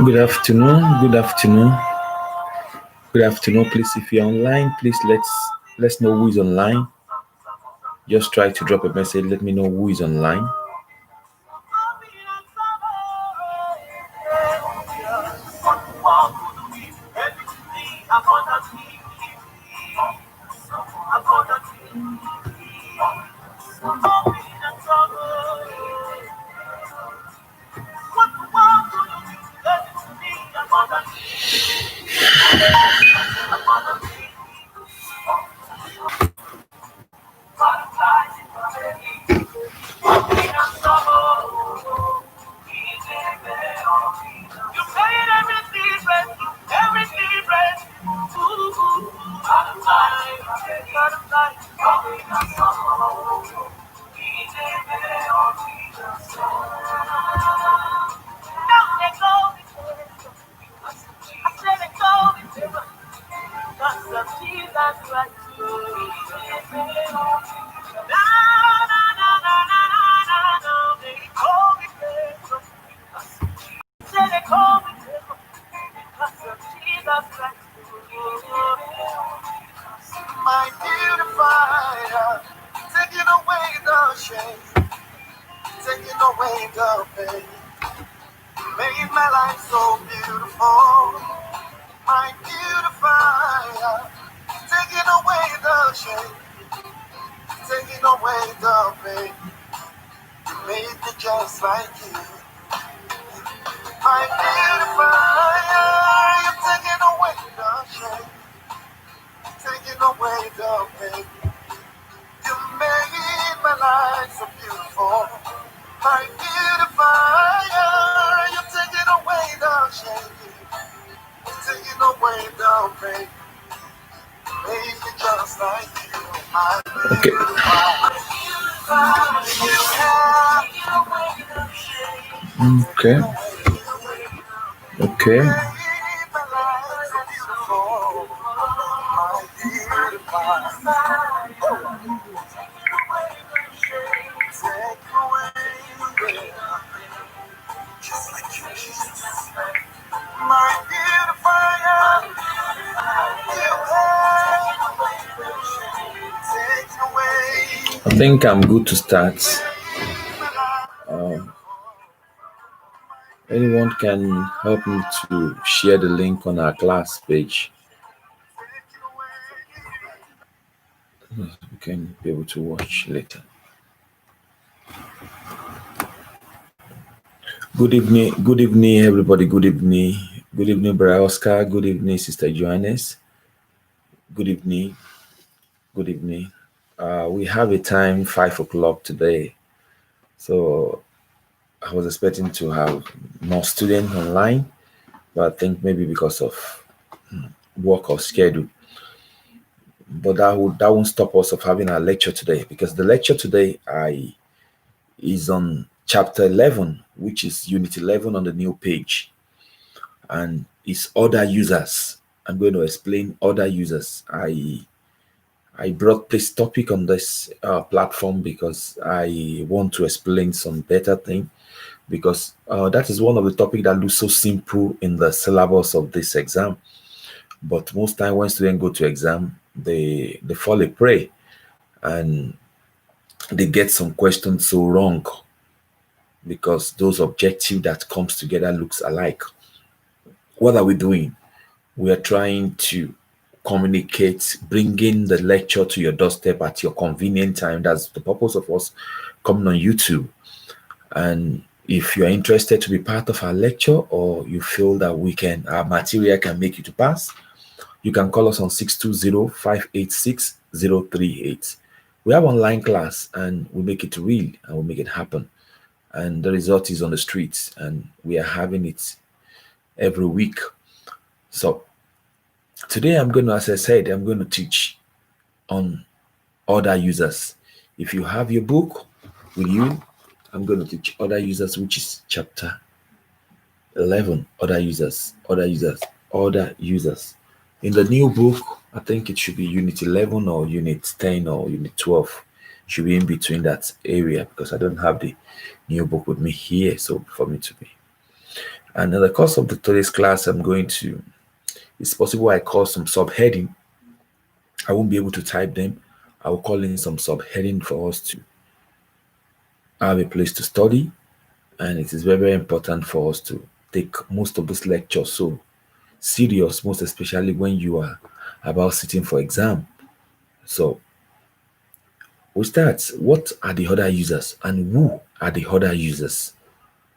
Good afternoon. Good afternoon. Good afternoon. Please, if you're online, please let's know who is online. Just try to drop a message. Let me know who is online. My beautifier, taking away the shame, taking away the pain, made my life so beautiful. My beautifier, taking away the shame, taking away the pain, made me just like you. My beautifier, you're taking away the shame, taking away the pain. You made my life so beautiful. My beautifier, you're taking away the shame, taking away the pain. Made me just like you. My Okay. Okay. Okay. I think I'm good to start. Anyone can help me to share the link on our class page. We can be able to watch later. Good evening, everybody. Good evening, Brother Oscar. Good evening, Sister Johannes. Good evening. We have a time 5 o'clock today, so I was expecting to have more students online, but I think maybe because of work or schedule. But that won't stop us of having our lecture today, because the lecture today is on chapter 11, which is unit 11 on the new page, and it's other users. I'm going to explain other users. I brought this topic on this platform because I want to explain some better thing, because that is one of the topics that looks so simple in the syllabus of this exam. But most time when students go to exam, they fall a prey and they get some questions so wrong, because those objectives that comes together looks alike. What are we doing? We are trying to communicate, bringing the lecture to your doorstep at your convenient time. That's the purpose of us coming on YouTube. And if you're interested to be part of our lecture, or you feel that our material can make you to pass, you can call us on 620-586-038. We have online class, and we make it real and we make it happen. And the result is on the streets, and we are having it every week. So today I'm going to, as I said, I'm going to teach on other users. If you have your book with you, I'm going to teach other users, which is chapter 11, other users. In the new book, I think it should be unit 11 or unit 10 or unit 12. It should be in between that area, because I don't have the new book with me here, so for me to be. And in the course of today's class, it's possible I call some subheading. I won't be able to type them. I will call in some subheading for us to have a place to study. And it is very, very important for us to take most of this lecture so serious, most especially when you are about sitting for exam. So we start. What are the other users, and who are the other users?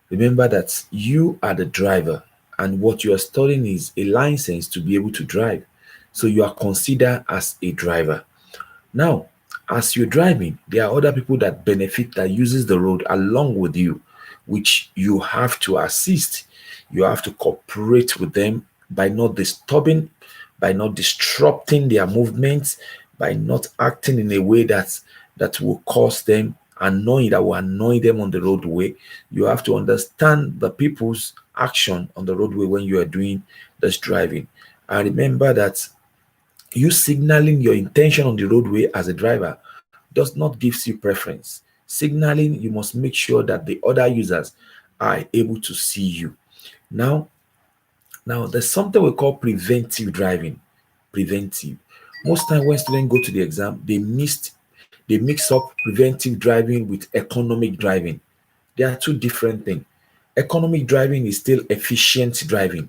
Remember that you are the driver, and what you are studying is a license to be able to drive. So you are considered as a driver. Now, as you're driving, there are other people that benefit, that uses the road along with you, which you have to assist. You have to cooperate with them by not disturbing, by not disrupting their movements, by not acting in a way that will cause them that will annoy them on the roadway. You have to understand the people's action on the roadway when you are doing this driving. And remember that you signaling your intention on the roadway as a driver does not give you preference. Signaling, you must make sure that the other users are able to see you. Now there's something we call preventive driving. Preventive. Most time when students go to the exam, they mix up preventive driving with economic driving. They are two different things. Economic driving is still efficient driving.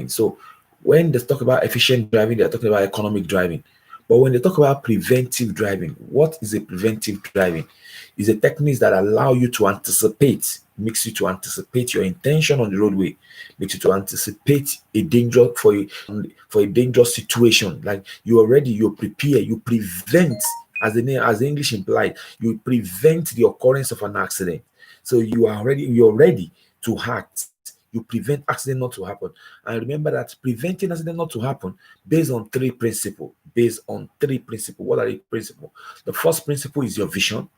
So when they talk about efficient driving, they're talking about economic driving. But when they talk about preventive driving, what is a preventive driving? is a technique that allow you to anticipate, makes you to anticipate your intention on the roadway, makes you to anticipate a danger for a dangerous situation. Like you already, you prepare, you prevent, as the name, as the English implied, you prevent the occurrence of an accident. So you're ready to act. You prevent accident not to happen. And remember that preventing accident not to happen based on three principles. Based on three principles. What are the principles? The first principle is your vision.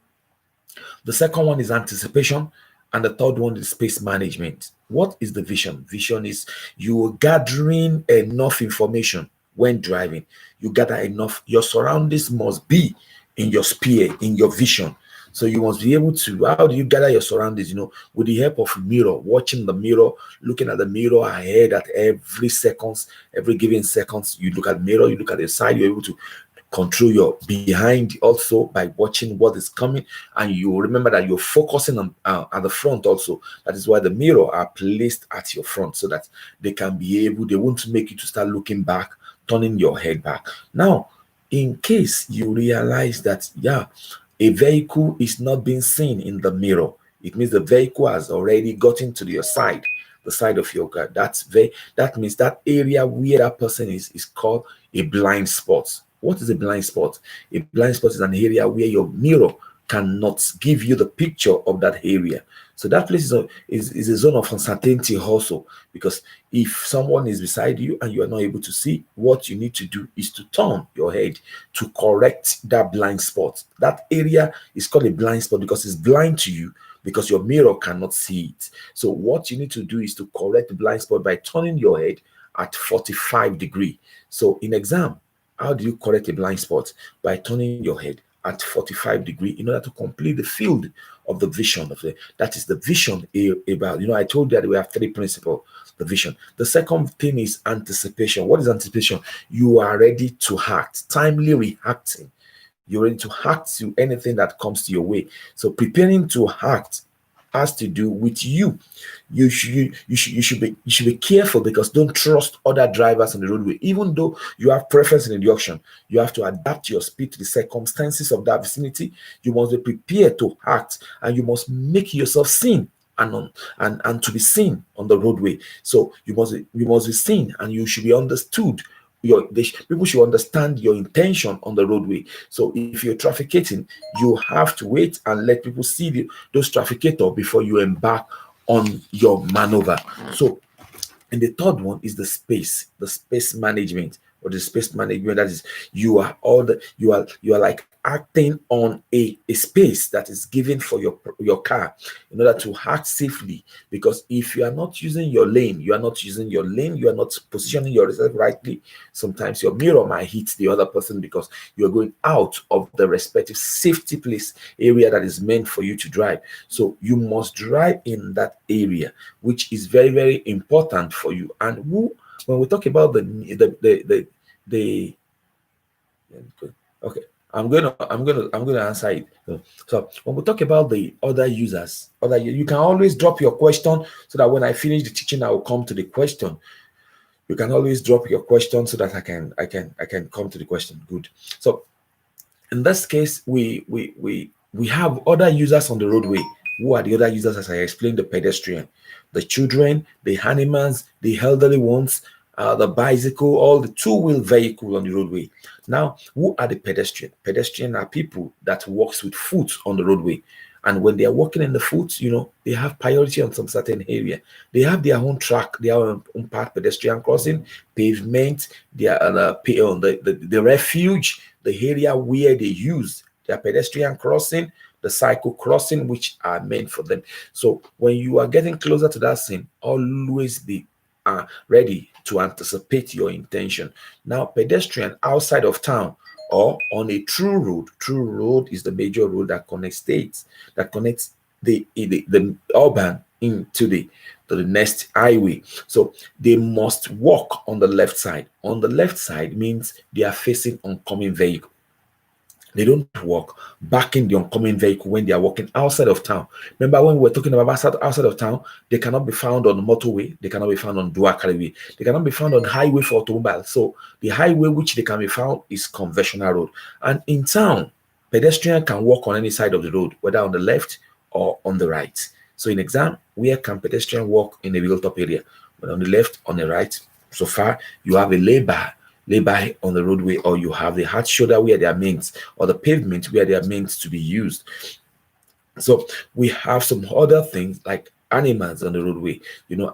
The second one is anticipation. And the third one is space management. What is the vision? Vision is you are gathering enough information when driving. You gather enough. Your surroundings must be in your sphere, in your vision. So you must be able to, how do you gather your surroundings? With the help of mirror, watching the mirror, looking at the mirror ahead at every seconds, every given seconds. You look at the mirror, you look at the side, you're able to control your behind also by watching what is coming, and you remember that you're focusing on at the front also. That is why the mirror are placed at your front, so that they won't make you to start looking back, turning your head back. Now, in case you realize that a vehicle is not being seen in the mirror, it means the vehicle has already gotten to your side, the side of your car. That means that area where that person is called a blind spot. What is a blind spot? A blind spot is an area where your mirror cannot give you the picture of that area. So that place is a zone of uncertainty also, because if someone is beside you and you are not able to see, what you need to do is to turn your head to correct that blind spot. That area is called a blind spot because it's blind to you, because your mirror cannot see it. So what you need to do is to correct the blind spot by turning your head at 45 degrees. So in exam, how do you correct a blind spot? By turning your head at 45 degrees in order to complete the field of the vision that is the vision about. I told you that we have three principles. The vision. The second thing is anticipation. What is anticipation? You are ready to act, timely reacting. You're ready to act to anything that comes to your way. So preparing to act has to do with you. You should be careful, because don't trust other drivers on the roadway. Even though you have preference in the auction, you have to adapt your speed to the circumstances of that vicinity. You must be prepared to act, and you must make yourself seen and to be seen on the roadway. So you must be seen, and you should be understood. People should understand your intention on the roadway. So if you're trafficating, you have to wait and let people see those trafficators before you embark on your maneuver. So, and the third one is the space management, or the space management. That is, you are like acting on a space that is given for your car in order to act safely. Because if you are not using your lane, you are not positioning yourself rightly, sometimes your mirror might hit the other person, because you're going out of the respective safety place area that is meant for you to drive. So you must drive in that area, which is very, very important for you. And when we talk about okay, I'm gonna answer it. So when we talk about the other users, you can always drop your question, so that when I finish the teaching, I will come to the question. You can always drop your question so that I can come to the question. Good. So in this case, we have other users on the roadway. Who are the other users? As I explained, the pedestrian, the children, the animals, the elderly ones, the bicycle, all the two-wheel vehicle on the roadway. Now, who are the pedestrian? Pedestrian are people that walks with foot on the roadway. And when they are walking in the foot, they have priority on some certain area. They have their own track, their own part, pedestrian crossing, pavement, the refuge, the area where they use their pedestrian crossing, the cycle crossing, which are meant for them. So when you are getting closer to that scene, always be ready to anticipate your intention. Now, pedestrian outside of town or on a true road is the major road that connects states, that connects the urban into the next highway. So they must walk on the left side. On the left side means they are facing oncoming vehicle. They don't walk back in the oncoming vehicle when they are walking outside of town. Remember when we were talking about outside of town, they cannot be found on the motorway, they cannot be found on dual carriageway, they cannot be found on highway for automobiles. So the highway which they can be found is conventional road. And in town, Pedestrian can walk on any side of the road, whether on the left or on the right. So in exam, where can pedestrian walk in a built-up area? But on the left, on the right. So far, you have a lay-by on the roadway, or you have the hard shoulder where they are meant, or the pavement where they are meant to be used. So we have some other things like animals on the roadway.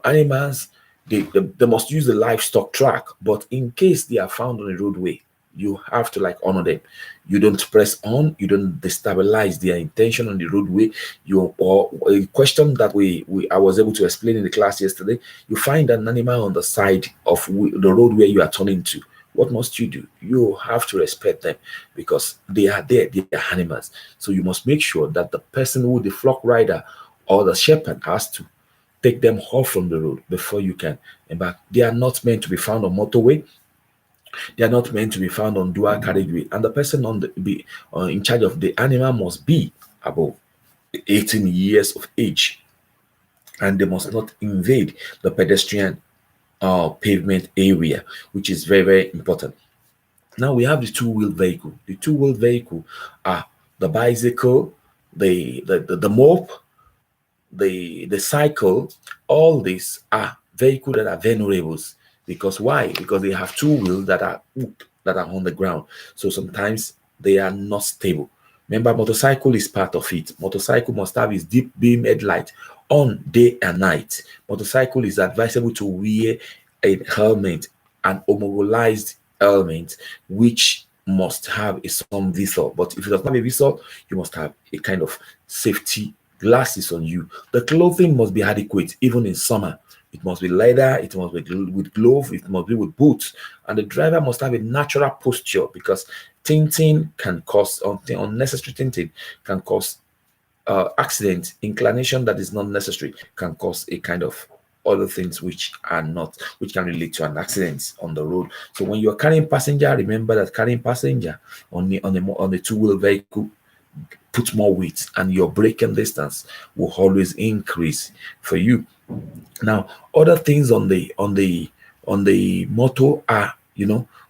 Animals, they must use the livestock track, but in case they are found on the roadway, you have to like honor them. You don't press on, you don't destabilize their intention on the roadway. Or a question that I was able to explain in the class yesterday. You find an animal on the side of the road where you are turning to. What must you do? You have to respect them, because they are there, they are animals. So you must make sure that the person who, the flock rider or the shepherd, has to take them off from the road before you can embark. They are not meant to be found on motorway. They are not meant to be found on dual carriageway, and the person in charge of the animal must be above 18 years of age, and they must not invade the pedestrian pavement area, which is very, very important. Now we have the two-wheeled vehicle. The two-wheeled vehicle are the bicycle, the mop, the cycle. All these are vehicles that are vulnerable. Because why? Because they have two wheels that are on the ground. So sometimes they are not stable. Remember, motorcycle is part of it. Motorcycle must have its deep beam headlight on day and night. Motorcycle is advisable to wear a helmet, an immobilized helmet, which must have some visor. But if it does not have a visor, you must have a kind of safety glasses on you. The clothing must be adequate, even in summer. It must be leather, it must be with glove, it must be with boots. And the driver must have a natural posture, because tinting can cause, unnecessary tinting can cause accident. Inclination that is not necessary can cause a kind of other things which can relate to an accident on the road. So when you're carrying passenger, remember that carrying passenger on a two-wheel vehicle put more weight, and your braking distance will always increase for you. Now, other things on the motor are,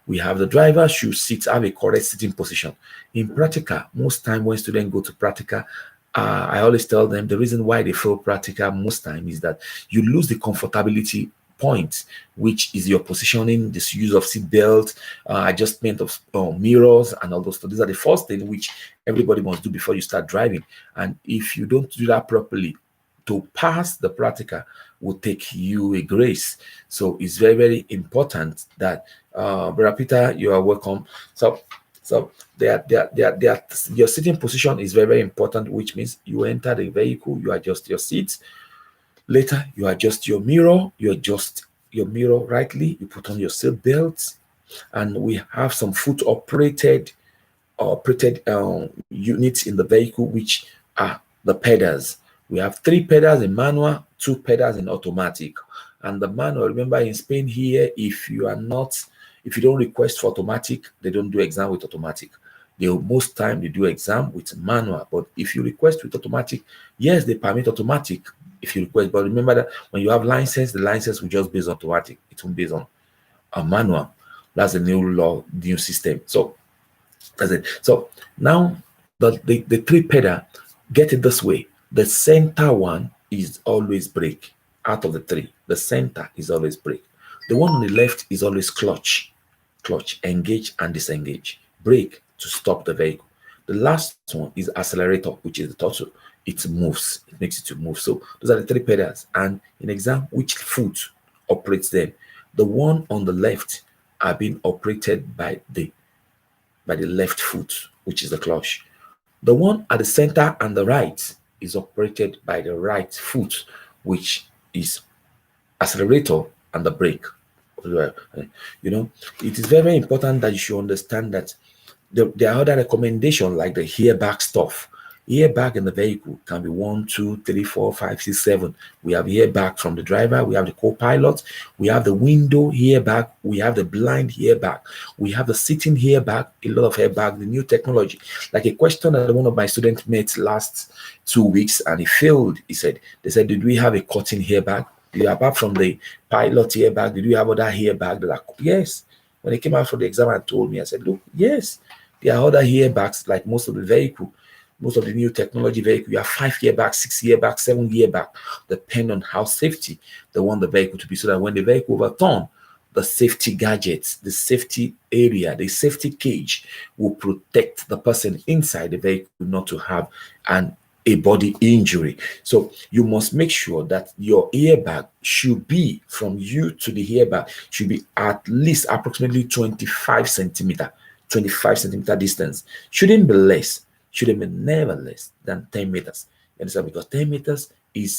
we have the driver should have a correct sitting position. In practical, most time when students go to practical, I always tell them the reason why they fail practical most time is that you lose the comfortability point, which is your positioning, this use of seat belt, adjustment of mirrors, and all those. So these are the first thing which everybody must do before you start driving. And if you don't do that properly, to pass the practical will take you a grace. So it's very, very important that Brother Peter, you are welcome. So your sitting position is very, very important, which means you enter the vehicle, you adjust your seats. Later, you adjust your mirror, rightly, you put on your seat belt, and we have some foot operated units in the vehicle, which are the pedals. We have 3 pedals in manual, 2 pedals in automatic. And the manual, remember in Spain here, if you don't request for automatic, they don't do exam with automatic. Most time they do exam with manual. But if you request with automatic, yes, they permit automatic if you request. But remember that when you have license, the license will just base on automatic. It won't base on a manual. That's a new law, new system. So that's it. So now the 3 pedal, get it this way. The center one is always brake. Out of the 3, the center is always brake. The one on the left is always clutch, engage and disengage, brake to stop the vehicle. The last one is accelerator, which is the throttle. It moves, it makes it to move. So those are the 3 pedals. And in exam, which foot operates them? The one on the left are being operated by the left foot, which is the clutch. The one at the center and the right is operated by the right foot, which is accelerator and the brake. It is very important that you should understand that there are other recommendations like the airbag stuff. Airbag in the vehicle can be 1, 2, 3, 4, 5, 6, 7. We have airbag from the driver, we have the co-pilot, we have the window airbag, we have the blind airbag, we have the sitting airbag, a lot of airbag, the new technology. Like a question that one of my students met last 2 weeks and he failed. They said, did we have a cutting airbag? Apart from the pilot airbag, did we have other airbag? Yes. When they came out for the exam and told me, I said, look, yes, There are other airbags, like most of the vehicle, most of the new technology vehicle, you have 5 airbags, 6 airbags, 7 airbag, depend on how safety they want the vehicle to be, so that when the vehicle overturn, the safety gadgets, the safety area, the safety cage will protect the person inside the vehicle not to have a body injury. So you must make sure that your airbag should be, from you to the airbag, should be at least approximately 25 centimeter distance. Shouldn't be less, shouldn't be never less than 10 meters. You understand? Because 10 meters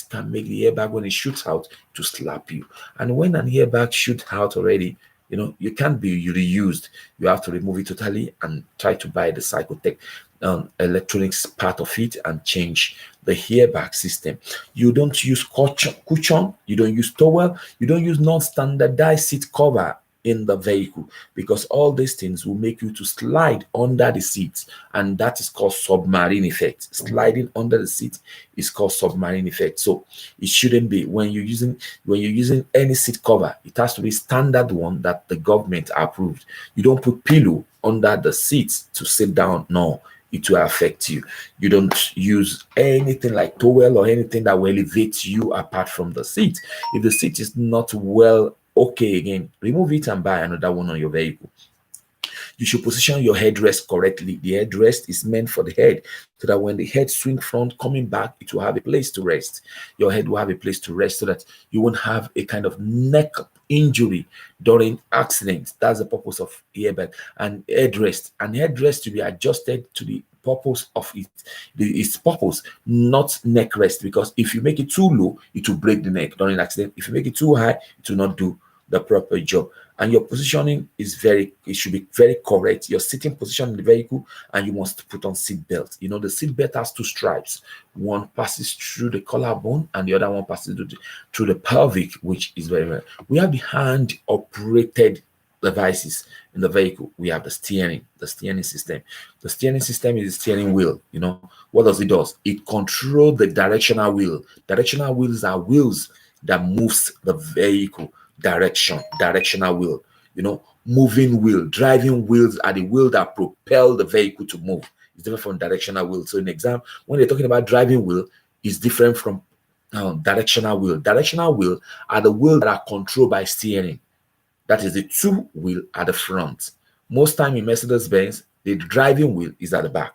can make the airbag, when it shoots out, to slap you. And when an airbag shoots out already, you can't be reused. You have to remove it totally and try to buy the Psychotech electronics part of it and change the airbag system. You don't use cushion, you don't use towel, you don't use non-standardized seat cover in the vehicle, because all these things will make you to slide under the seat, and that is called submarine effect. Sliding under the seat is called submarine effect. So it shouldn't be. When you're using any seat cover, it has to be standard one that the government approved. You don't put pillow under the seat to sit down. No, it will affect you. You don't use anything like towel or anything that will elevate you apart from the seat. If the seat is not well okay, again, remove it and buy another one on your vehicle. You should position your headrest correctly. The headrest is meant for the head, so that when the head swing front coming back, it will have a place to rest. Your head will have a place to rest, so that you won't have a kind of neck injury during accidents. That's the purpose of airbag and headrest. And headrest to be adjusted to the purpose of its purpose, not neck rest, because if you make it too low, it will break the neck during accident. If you make it too high, it will not do the proper job. And your positioning it should be very correct. Your sitting position in the vehicle, and you must put on seat belt. The seat belt has 2 stripes. One passes through the collarbone and the other one passes through the pelvic, which is very, very. We have the hand operated devices in the vehicle. We have the steering system. The steering system is the steering wheel. What does it do? It controls the directional wheel. Directional wheels are wheels that moves the vehicle directional wheel. Moving wheel, driving wheels are the wheel that propel the vehicle to move. It's different from directional wheel. So in exam, when they're talking about driving wheel, it's different from directional wheel. Directional wheel are the wheels that are controlled by steering. That is the 2 wheel at the front. Most time in Mercedes-Benz, the driving wheel is at the back.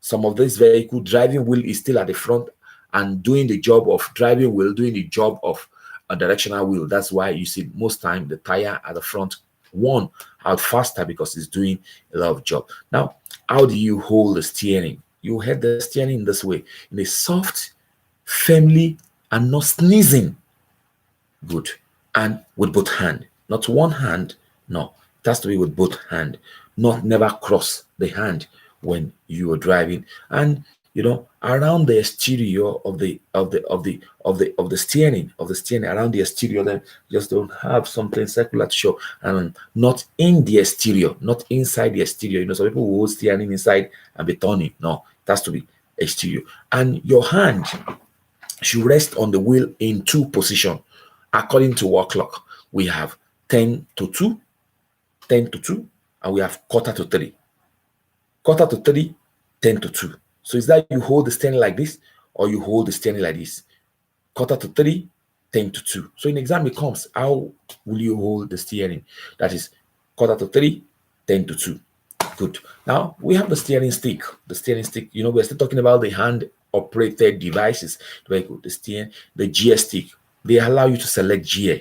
Some of this vehicle, driving wheel is still at the front and doing the job of driving wheel, doing the job of a directional wheel. That's why you see most time the tire at the front one out faster, because it's doing a lot of job. Now, how do you hold the steering? You hold the steering in this way, in a soft, firmly, and not sneezing. Good. And with both hand, not one hand. No, it has to be with both hand. Never cross the hand when you are driving. And around the exterior of the steering, around the exterior, then just don't have something circular to show, and not in the exterior, not inside the exterior. Some people will hold steering inside and be turning. No, it has to be exterior. And your hand should rest on the wheel in 2 positions. According to our clock, we have 10 to 2, and we have quarter to 3. Quarter to 3, 10 to 2. So is that you hold the steering like this, or you hold the steering like this? Quarter to 3, 10 to 2. So in exam it comes, how will you hold the steering? That is quarter to 3, 10 to 2. Good. Now we have the steering stick. The steering stick, we're still talking about the hand operated devices. The steering, the gear stick. They allow you to select gear.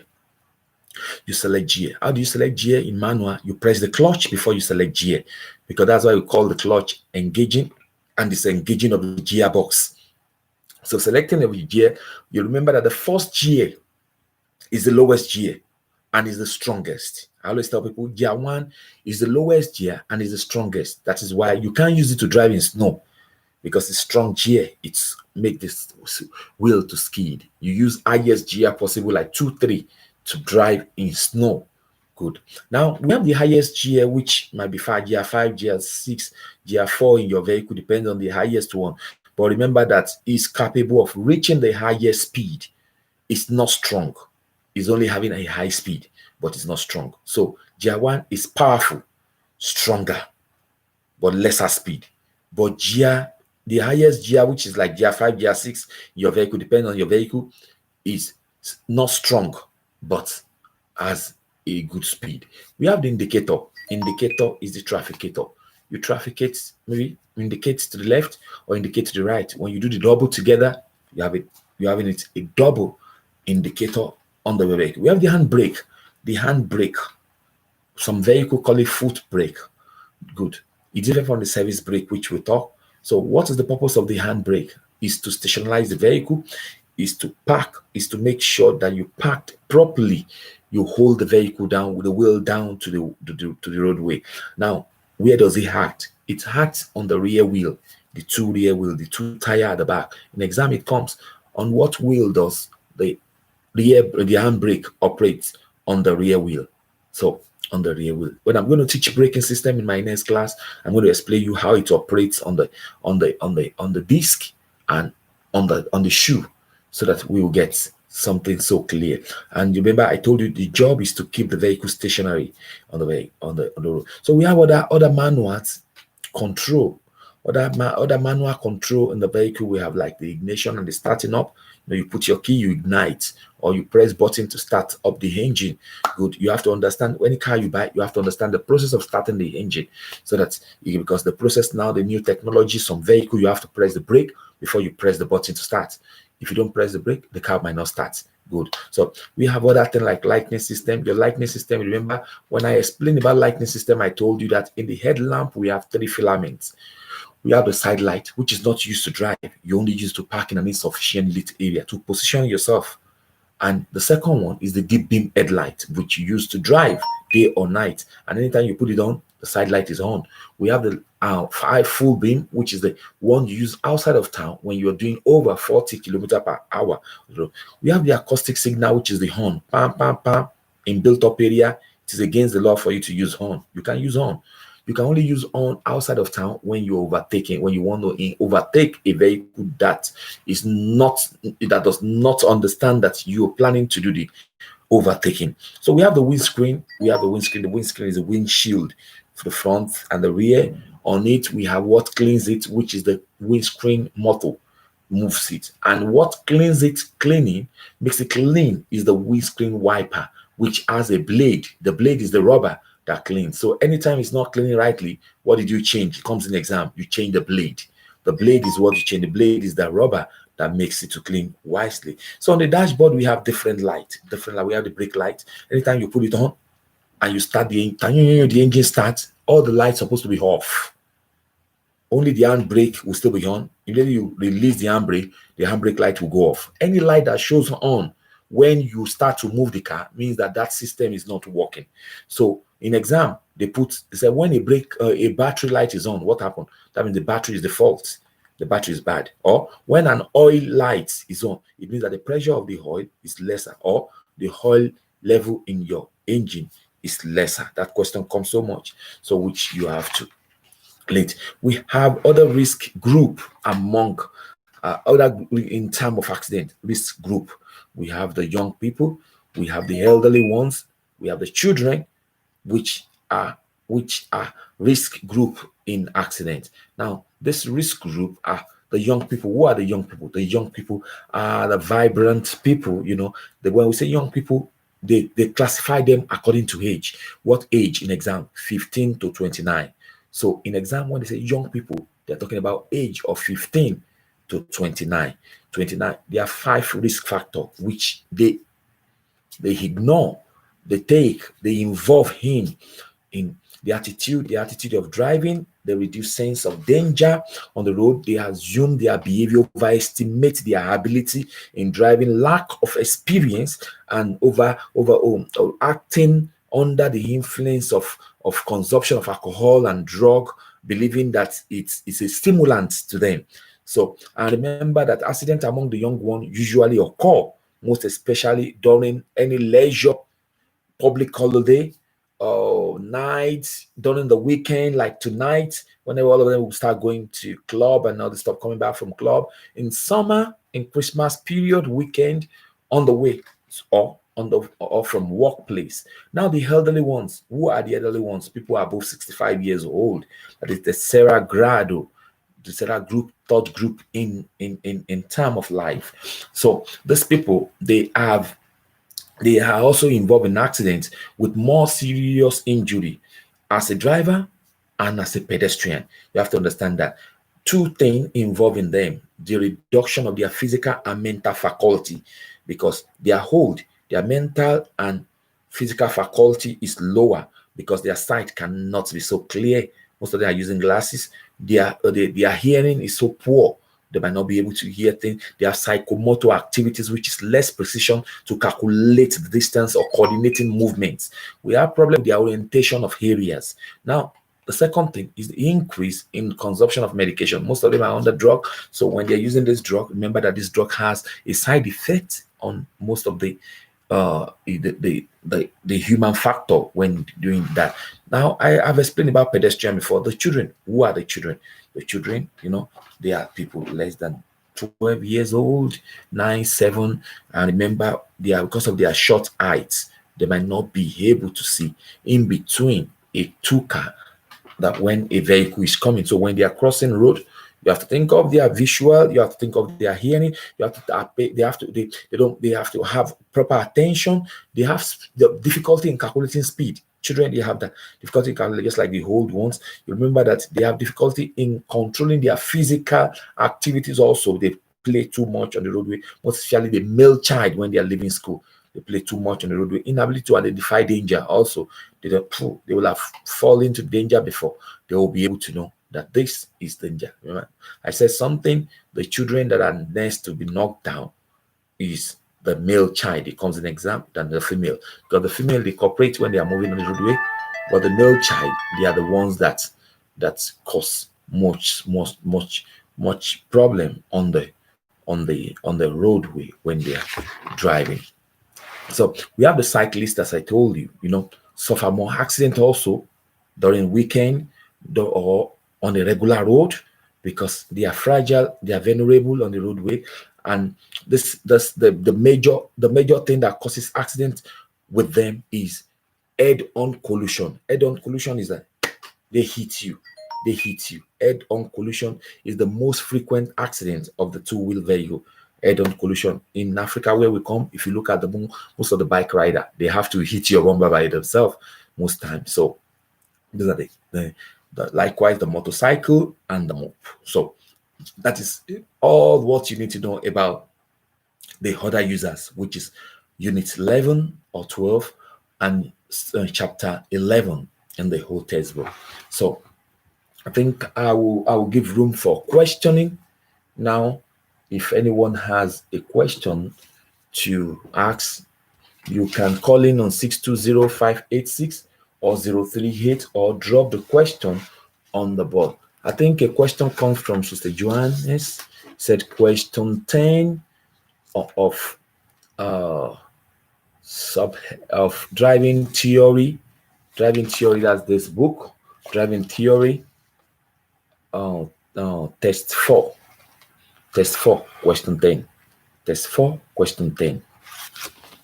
You select gear. How do you select gear? In manual, you press the clutch before you select gear, because that's why we call the clutch engaging and disengaging of the gearbox. So selecting of the gear, you remember that the first gear is the lowest gear and is the strongest. I always tell people gear 1 is the lowest gear and is the strongest. That is why you can't use it to drive in snow, because the strong gear, it's make this wheel to skid. You use highest gear possible, like 2, 3, to drive in snow. Good. Now we have the highest gear, which might be 5 gear, 5 gear, 6 gear, 4 in your vehicle, depends on the highest one. But remember that it's capable of reaching the highest speed. It's not strong. It's only having a high speed, but it's not strong. So gear 1 is powerful, stronger. but lesser speed. But gear, the highest gear, which is like gear 5, gear 6, your vehicle, depending on your vehicle, is not strong, but has a good speed. We have the indicator. Indicator is the trafficator. You trafficate, maybe indicate to the left or indicate to the right. When you do the double together, you have it. You're having it a double indicator on the vehicle. We have the handbrake. The handbrake. Some vehicle call it foot brake. Good. It's different from the service brake, which we talk. So, what is the purpose of the handbrake? Is to stationarize the vehicle, is to park, is to make sure that you parked properly. You hold the vehicle down with the wheel down to the roadway. Now, where does it act? It acts on the rear wheel, the two rear wheel, the two tire at the back. In exam, it comes on what wheel does the handbrake operates on the rear wheel. So on the rear wheel. When I'm going to teach braking system in my next class, I'm going to explain you how it operates on the disc and on the shoe, so that we will get something so clear. And remember, I told you the job is to keep the vehicle stationary on the road. So we have other manuals control. Other manual control in the vehicle. We have like the ignition and the starting up. You put your key, you ignite, or you press button to start up the engine. Good. You have to understand, any car you buy, you have to understand the process of starting the engine, so that because the process now, the new technology, some vehicle, you have to press the brake before you press the button to start. If you don't press the brake, the car might not start. Good. So we have other things like lightning system. Your lightning system, remember when I explained about lightning system, I told you that in the headlamp we have 3 filaments. We have the side light, which is not used to drive. You only use to park in an insufficient lit area to position yourself. And the second one is the deep beam headlight, which you use to drive day or night. And anytime you put it on, the side light is on. We have the full beam, which is the one you use outside of town when you're doing over 40 kilometers per hour. We have the acoustic signal, which is the horn. Pam, pam, pam. In built-up area, it is against the law for you to use horn. You can use horn. You can only use on outside of town when you're overtaking, when you want to overtake a vehicle that does not understand that you're planning to do the overtaking. So we have the windscreen. The windscreen is a windshield for the front and the rear. On it, we have what cleans it, which is the windscreen motor, moves it. And what cleans it, makes it clean, is the windscreen wiper, which has a blade. The blade is the rubber that cleans. So anytime it's not cleaning rightly, what did you change? It comes in exam. You change the blade. The blade is what you change. The blade is the rubber that makes it to clean wisely. So on the dashboard, we have different light. We have the brake light. Anytime you put it on and you start the engine starts, all the lights are supposed to be off. Only the handbrake will still be on. Immediately you release the handbrake light will go off. Any light that shows on when you start to move the car means that system is not working. So in exam, they say when a battery light is on, what happened? That means the battery is the fault. The battery is bad. Or when an oil light is on, it means that the pressure of the oil is lesser, or the oil level in your engine is lesser. That question comes so much, so which you have to late. We have other risk group among other in terms of accident risk group. We have the young people, we have the elderly ones, we have the children, which are risk group in accident. Now, this risk group are the young people. Who are the young people? The young people are the vibrant people. When we say young people, they classify them according to age. What age in exam? 15 to 29. So in exam, when they say young people, they're talking about age of 15 to 29. There are 5 risk factors which they ignore. They involve him in the attitude of driving. They reduce sense of danger on the road. They assume their behavior, overestimate their ability in driving, lack of experience, and over acting under the influence of consumption of alcohol and drug, believing that it's a stimulant to them. So, and remember that accidents among the young one usually occur, most especially during any leisure, public holiday, night, during the weekend, like tonight, whenever all of them will start going to club and all the stuff, coming back from club. In summer, in Christmas period, weekend, on the way, or or from workplace. Now the elderly ones, who are the elderly ones? People above 65 years old. That is the Serra Grado, the Serra group, third group in term of life. So these people, they are also involved in accidents with more serious injury as a driver and as a pedestrian. You have to understand that two things involving them: the reduction of their physical and mental faculty, because they are old, their mental and physical faculty is lower because their sight cannot be so clear. Most of them are using glasses. Their hearing is so poor, they might not be able to hear things. They have psychomotor activities, which is less precision to calculate the distance or coordinating movements. We have problem with the orientation of areas. Now, the second thing is the increase in consumption of medication. Most of them are under drug. So when they're using this drug, remember that this drug has a side effect on most of the human factor when doing that. Now, I've explained about pedestrian before. The children, who are the children? The children, they are people less than 12 years old, 9, 7, and remember, because of their short heights, they might not be able to see in between a two car that when a vehicle is coming. So when they are crossing road, you have to think of their visual, you have to think of their hearing, you have to they have to have proper attention. They have the difficulty in calculating speed. Children, they have that difficulty in calculating, just like the old ones. You remember that they have difficulty in controlling their physical activities also. They play too much on the roadway, most especially the male child when they are leaving school. They play too much on the roadway. Inability to identify danger also. They will have fallen into danger before they will be able to know that this is danger. Remember, I said something. The children that are next to be knocked down is the male child. It comes in example than the female, because the female, they cooperate when they are moving on the roadway, but the male child, they are the ones that cause much problem on the roadway when they are driving. So we have the cyclists, as I told you, suffer more accident also during weekend or on a regular road, because they are fragile, they are vulnerable on the roadway. And the major thing that causes accident with them is head-on collision. Head-on collision is that they hit you. Head-on collision is the most frequent accident of the two-wheel vehicle. Head-on collision in Africa, where we come, if you look at most of the bike rider, they have to hit your bumper by themselves most times. So these are likewise the motorcycle and the mop. So that is all what you need to know about the other users, which is unit 11 or 12 and chapter 11 in the whole textbook. So I think I will give room for questioning now. If anyone has a question to ask, you can call in on 620-586 or 038, or drop the question on the board. I think a question comes from Sister Johannes. Said question 10 of driving theory. Driving theory, that's this book. Driving theory. Test 4. Test 4, question 10. Test 4, question 10.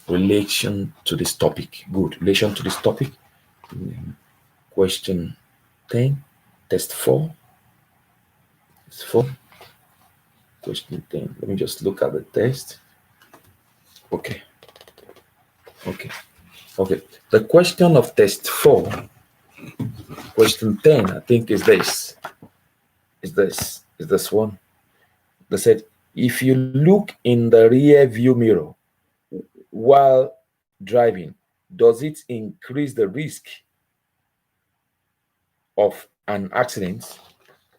Relation to this topic. Good. Relation to this topic. Question 10. Test 4. Test 4. Question 10. Let me just look at the test. Okay. The question of test 4, question 10, I think is this. Is this one. They said, if you look in the rear view mirror while driving, does it increase the risk of an accident?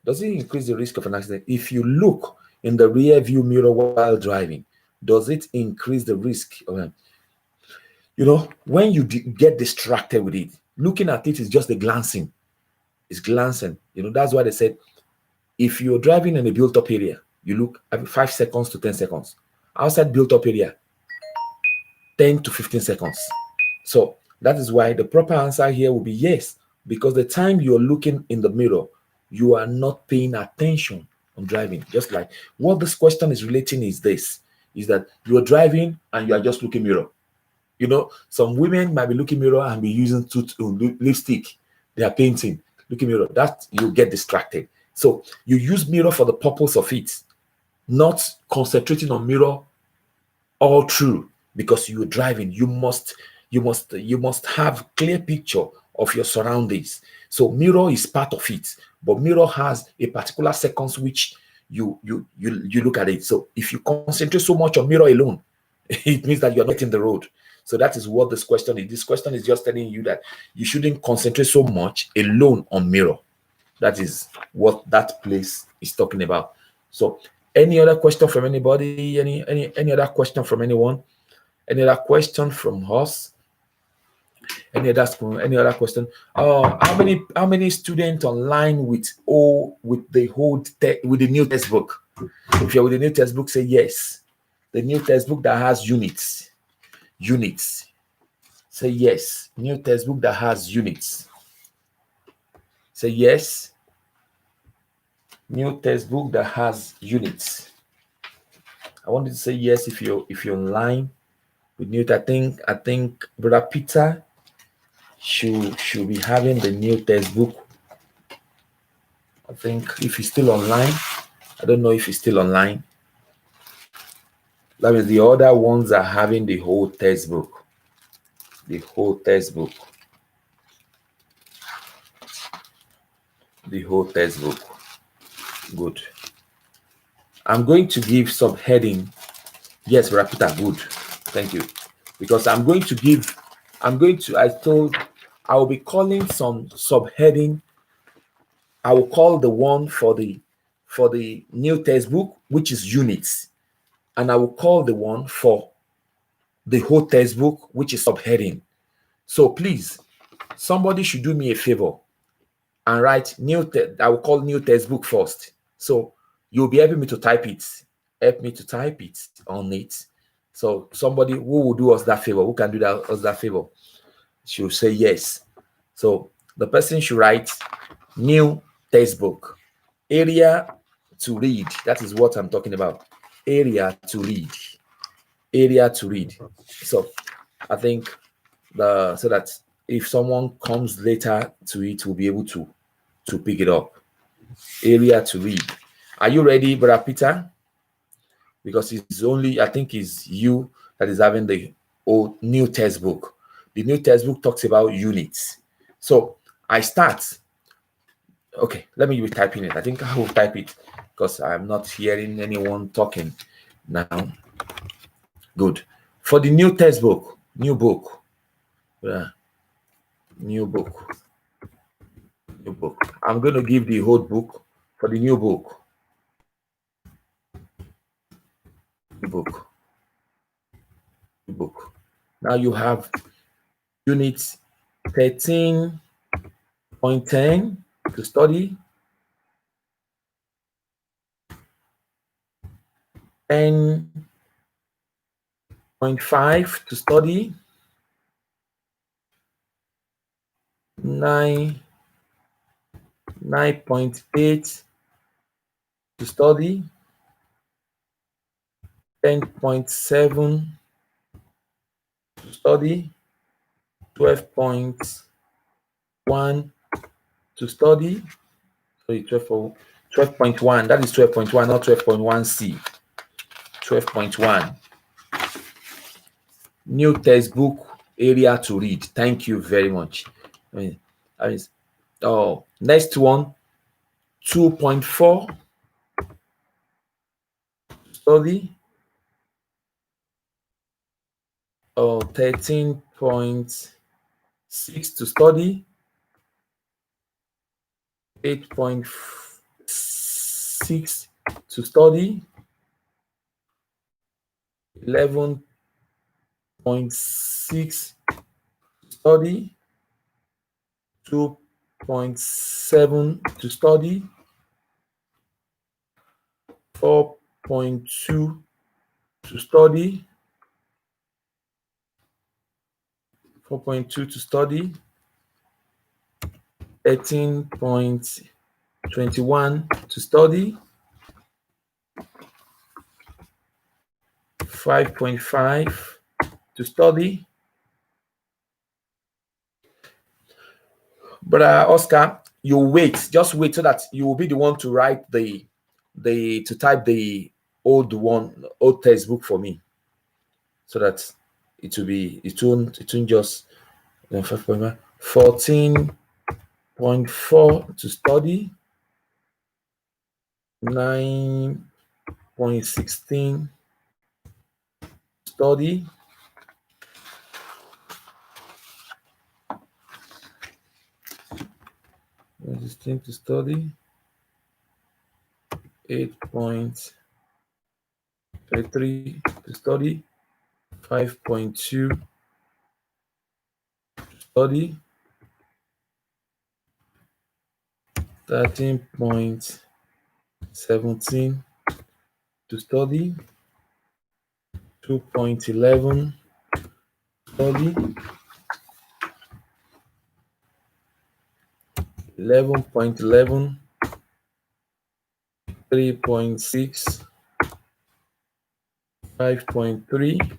Does it increase the risk of an accident? If you look in the rear view mirror while driving, does it increase the risk of when you get distracted with it, looking at it is just a glancing. It's glancing. That's why they said, if you're driving in a built-up area, you look every 5 seconds to 10 seconds. Outside built-up area, 10 to 15 seconds. So that is why the proper answer here will be yes, because the time you're looking in the mirror, you are not paying attention on driving. Just like what this question is relating is that you are driving and you are just looking mirror. You know, some women might be looking mirror and be using lipstick. They are painting. Looking mirror. That you get distracted. So you use mirror for the purpose of it, not concentrating on mirror all through, because you're driving. You must have clear picture of your surroundings. So mirror is part of it, but mirror has a particular sequence which you look at it. So if you concentrate so much on mirror alone, it means that you're not in the road. So that is what this question is. This question is just telling you that you shouldn't concentrate so much alone on mirror. That is what that place is talking about. So any other question from anybody? Any other question from anyone? Any other question from us? Any other question? How many students online with the new textbook? If you're with the new textbook, say yes. The new textbook that has units. Say yes. New textbook that has units. Say yes. New textbook that has units. I wanted to say yes if you're online with new. I think Brother Peter should be having the new textbook. I think if he's still online. I don't know if he's still online. That means the other ones are having the whole textbook. The whole textbook. Good. I'm going to give subheading. Yes, Rapita, good. Thank you. Because I will be calling some subheading. I will call the one for the new textbook, which is units. And I will call the one for the whole textbook, which is subheading. So please, somebody should do me a favor and write I will call new textbook first. So you'll be helping me to type it. Help me to type it on it. So somebody who will do us that favor, who can do us that favor, should say yes. So the person should write new textbook. Area to read. That is what I'm talking about. Area to read. So I think so that if someone comes later to it, we'll be able to pick it up. Area to read. Are you ready, Brother Peter? Because I think it's you that is having the old new textbook. The new textbook talks about units. So I start. Okay, let me be typing it. I think I will type it because I'm not hearing anyone talking now. Good. For the new textbook, new book. I'm going to give the whole book for the new book. Book. Now you have units 13.10 to study, 10.5 to study, 9.8 to study, 10.7 to study, 12.1 to study. Sorry, 12.1. That is 12.1, not 12.1C. 12.1. New textbook area to read. Thank you very much. Next one, 2.4 study. 13.6 to study. 8.6 to study. 11.6 to study. 2.7 to study. 4.2 to study. 4.2 to study. 13.21 to study. 5.5 to study. Brother Oscar, you wait, just wait so that you will be the one to write to type the old textbook for me, so that it won't just 14.4 to study, 9.16 study, 16 to study, 8.33 to study, 5.2 to study, 13.17 to study, 2.11 study, 11.11, 3.6, 5.3,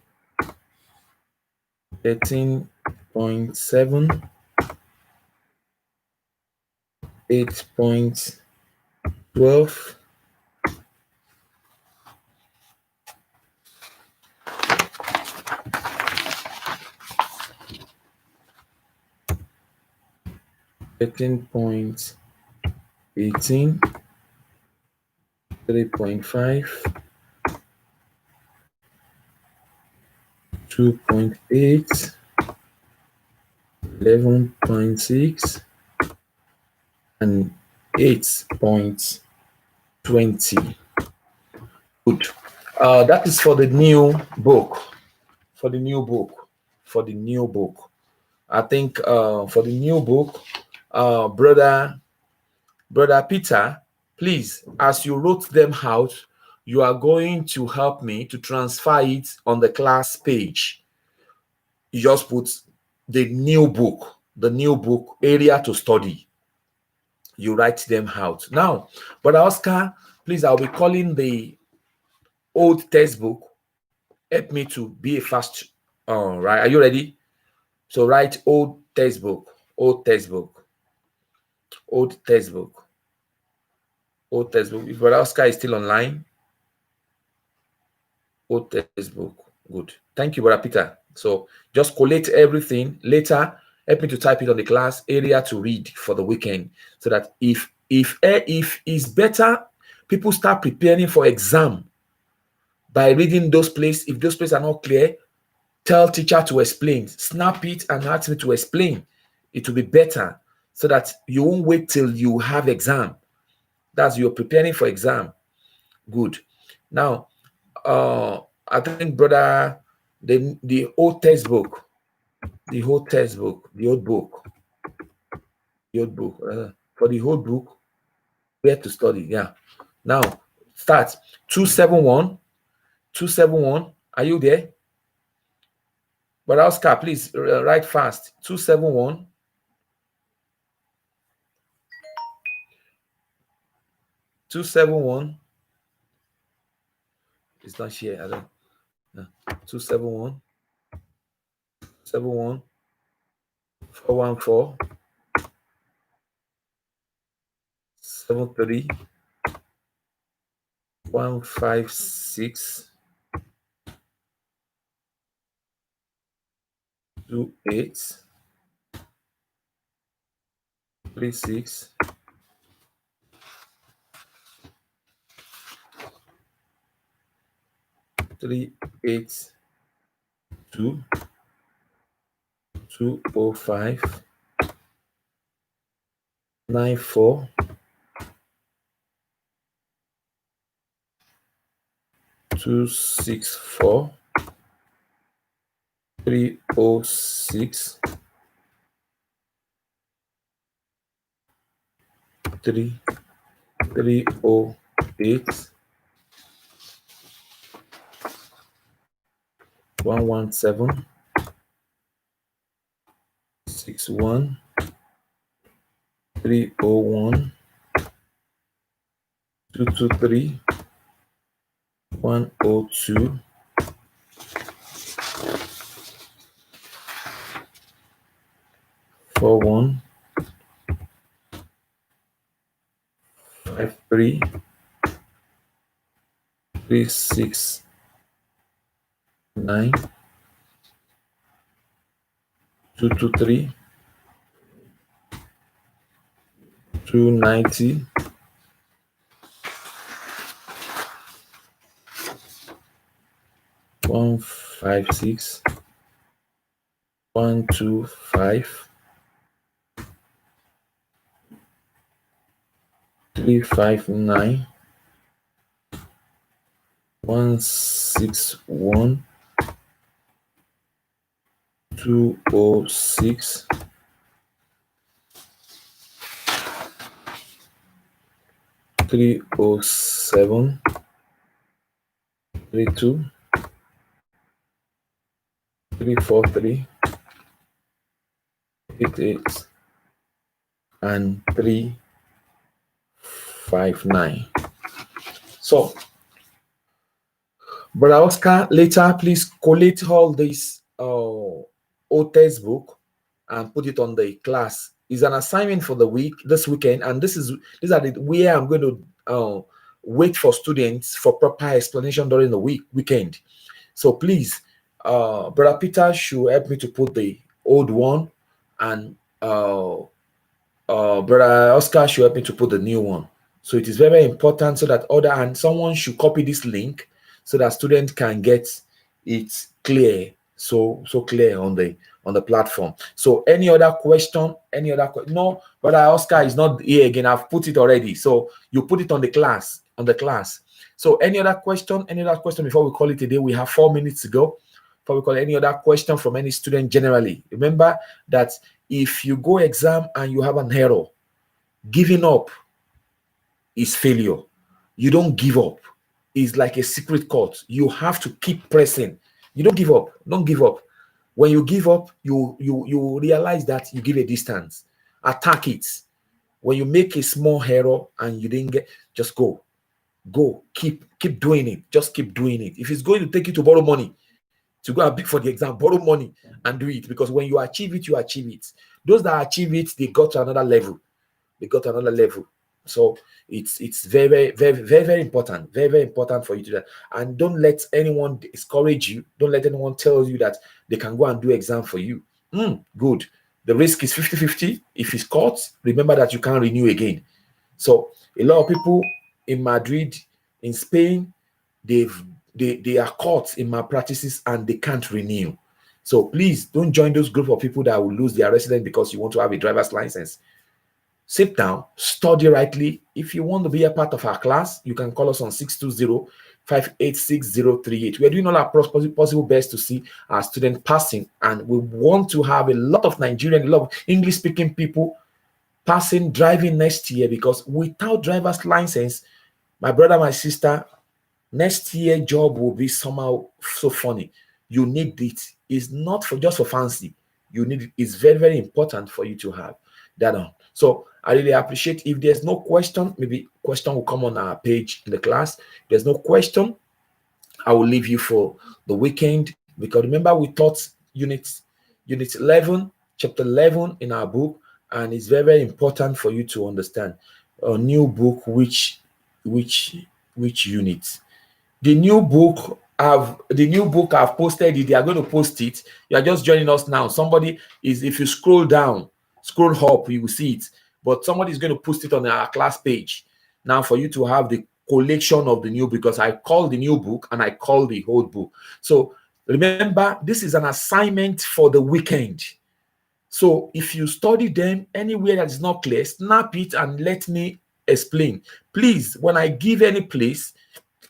13.7, 8.12, 13.18, 3.5, 2.8, 11.6, and 8.20. Good. That is for the new book. For the new book. I think for the new book, brother Peter, please, as you wrote them out, you are going to help me to transfer it on the class page. You just put the new book area to study. You write them out. Now, Brother Oscar, please, I'll be calling the old textbook. Help me to be a fast. Right? Are you ready? So write old textbook. If Brother Oscar is still online. Old textbook. Good. Thank you, Brother Peter. So just collate everything. Later, help me to type it on the class area to read for the weekend, so that if it's better, people start preparing for exam by reading those places. If those places are not clear, tell teacher to explain. Snap it and ask me to explain. It will be better, so that you won't wait till you have exam. That's you're preparing for exam. Good. Now, I think, brother, the old textbook, the old book, for the whole book, where to study. Yeah. Now, start 271. Are you there? But Oscar, please write fast. 271. 271. It's not here. I don't. No. 271. 71. 414. 73. 156. 28. 36. 382. 205. 94. 264. 306. 308. 117. 61. 301. 223. 102. 41. 3 3 6 9 2 2 3 290 156 125 359 161 206 307 32 343 88 and 359. So, Brother Oscar, later please collate all this old textbook and put it on the class. It's an assignment for the week, this weekend, and these are the where I'm going to wait for students for proper explanation during the weekend. So please, Brother Peter should help me to put the old one, and Brother Oscar should help me to put the new one. So it is very important so that someone should copy this link so that students can get it clear, so clear on the platform. So any other question? No, Brother Oscar is not here again. I've put it already. So you put it on the class. So any other question? Before we call it a day? We have 4 minutes to go. Before we call any other question from any student generally. Remember that if you go exam and you have an error, giving up is failure. You don't give up. It's like a secret code. You have to keep pressing. You don't give up. Don't give up. When you give up, you realize that you give a distance. Attack it. When you make a small error and you didn't get, just go. Keep doing it. Just keep doing it. If it's going to take you to borrow money, to go and beg for the exam, borrow money and do it. Because when you achieve it, you achieve it. Those that achieve it, they got to another level. So it's very, very, very, very important. Very, very important for you to do that. And don't let anyone discourage you. Don't let anyone tell you that they can go and do exam for you. Good. The risk is 50-50. If it's caught, remember that you can't renew again. So a lot of people in Madrid, in Spain, they are caught in malpractices and they can't renew. So please don't join those group of people that will lose their residence because you want to have a driver's license. Sit down, study rightly. If you want to be a part of our class, you can call us on 620-586-038. We are doing all our possible best to see our students passing, and we want to have a lot of Nigerian, a lot of English-speaking people passing, driving next year, because without driver's license, my brother, my sister, next year job will be somehow so funny. You need it. It's not just for fancy. You need it. It's very, very important for you to have that on. So I really appreciate. If there's no question, maybe question will come on our page in the class. If there's no question, I will leave you for the weekend, because remember we taught unit 11, chapter 11 in our book, and it's very, very important for you to understand a new book, which unit. The new book I've posted it. They are going to post it. You are just joining us now. Somebody is, if you scroll up, you will see it. But somebody is going to post it on our class page now for you to have the collection of the new, because I call the new book and I call the old book. So remember, this is an assignment for the weekend. So if you study them anywhere that is not clear, snap it and let me explain. Please, when I give any place,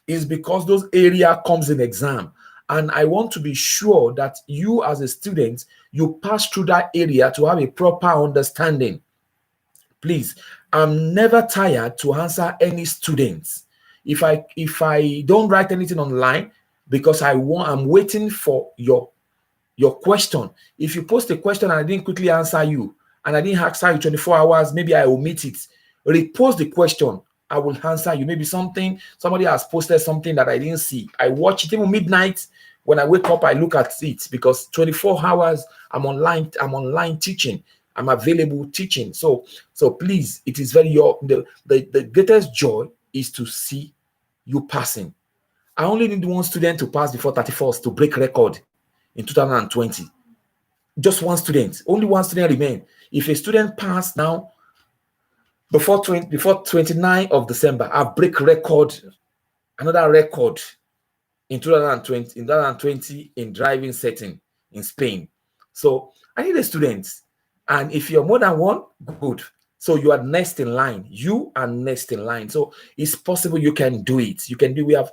is because those area comes in exam, and I want to be sure that you as a student, you pass through that area to have a proper understanding. Please, I'm never tired to answer any students. If I don't write anything online, because I'm waiting for your question. If you post a question and I didn't quickly answer you, and I didn't answer you 24 hours, maybe I omit it. Repost the question. I will answer you. Maybe somebody has posted something that I didn't see. I watch it even midnight. When I wake up, I look at it, because 24 hours I'm online teaching. I'm available teaching. So please, it is very the greatest joy is to see you passing. I only need one student to pass before 31st to break record in 2020. Just one student, only one student remain. If a student pass now before 29th of December, I break record, another record in 2020 in driving setting in Spain. So I need a student, and if you're more than one, good. So you are next in line. You are next in line. So it's possible you can do it. You can do. We have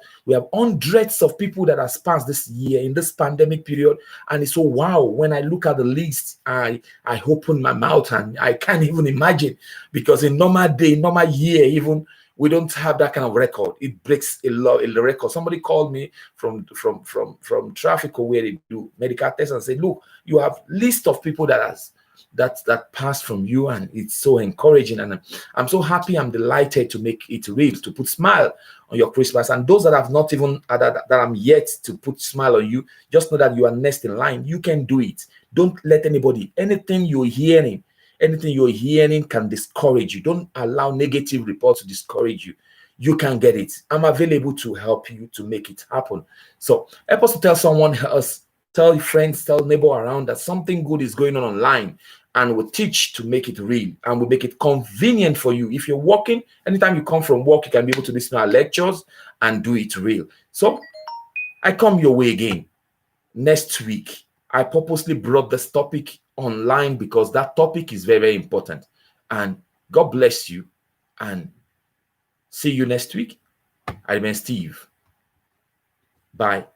hundreds of people that has passed this year in this pandemic period, and it's so wow. When I look at the list, I open my mouth and I can't even imagine, because in normal day, normal year, even we don't have that kind of record. It breaks a lot in the record. Somebody called me from traffic where they do medical tests and said, look, you have list of people that passed from you, and it's so encouraging, and I'm so happy. I'm delighted to make it real, to put smile on your Christmas. And those that have not even that I'm yet to put smile on you, just know that you are next in line. You can do it. Don't let anybody, anything you're hearing can discourage you. Don't allow negative reports to discourage you. You can get it. I'm available to help you to make it happen. So help us to tell someone else, tell your friends, tell neighbor around that something good is going on online, and we'll teach to make it real, and we'll make it convenient for you. If you're working, anytime you come from work, you can be able to listen to our lectures and do it real. So I come your way again next week. I purposely brought this topic online because that topic is very, very important. And God bless you, and see you next week. I remain Steve. Bye.